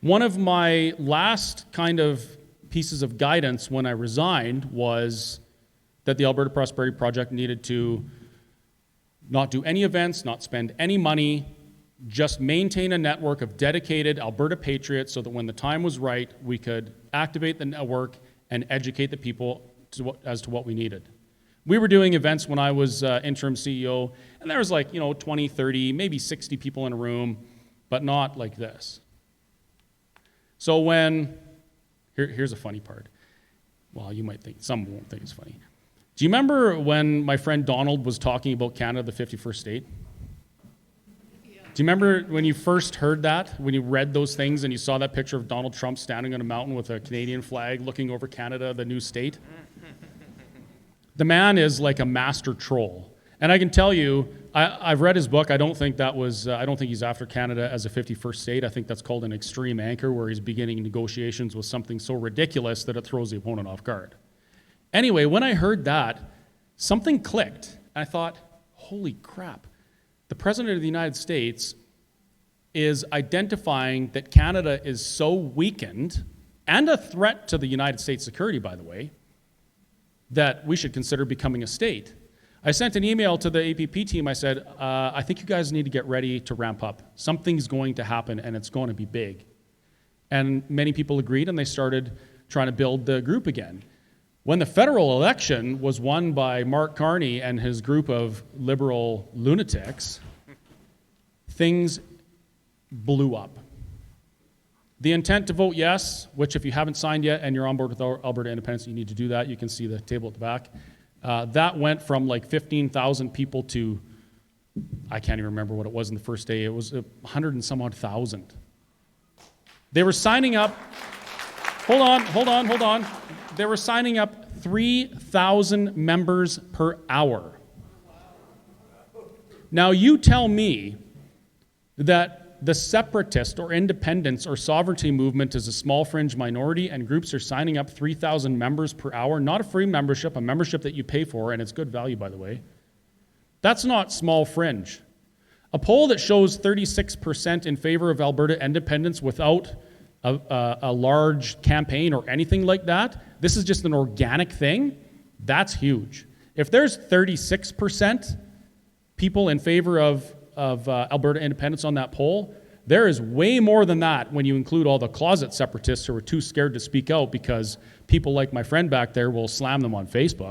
One of my last kind of pieces of guidance when I resigned was that the Alberta Prosperity Project needed to not do any events, not spend any money, just maintain a network of dedicated Alberta patriots so that when the time was right, we could activate the network and educate the people as to what we needed. We were doing events when I was interim CEO, and there was 20, 30, maybe 60 people in a room, but not like this. So here's a funny part. Well, you might think, some won't think it's funny. Do you remember when my friend Donald was talking about Canada, the 51st state? Yeah. Do you remember when you first heard that, when you read those things and you saw that picture of Donald Trump standing on a mountain with a Canadian flag looking over Canada, the new state? The man is like a master troll. And I can tell you, I've read his book. I don't think he's after Canada as a 51st state. I think that's called an extreme anchor, where he's beginning negotiations with something so ridiculous that it throws the opponent off guard. Anyway, when I heard that, something clicked. I thought, holy crap. The President of the United States is identifying that Canada is so weakened, and a threat to the United States security, by the way, that we should consider becoming a state. I sent an email to the APP team. I said, I think you guys need to get ready to ramp up. Something's going to happen, and it's going to be big. And many people agreed, and they started trying to build the group again. When the federal election was won by Mark Carney and his group of liberal lunatics, things blew up. The intent to vote yes, which if you haven't signed yet and you're on board with Alberta Independence, you need to do that. You can see the table at the back. That went from 15,000 people to, I can't even remember what it was in the first day. It was 100 and some odd thousand. They were signing up, hold on. They were signing up 3,000 members per hour. Now you tell me that the separatist or independence or sovereignty movement is a small fringe minority and groups are signing up 3,000 members per hour, not a free membership, a membership that you pay for, and it's good value, by the way. That's not small fringe. A poll that shows 36% in favor of Alberta independence without a large campaign or anything like that, this is just an organic thing, that's huge. If there's 36% people in favor of Alberta independence on that poll, there is way more than that when you include all the closet separatists who are too scared to speak out because people like my friend back there will slam them on Facebook.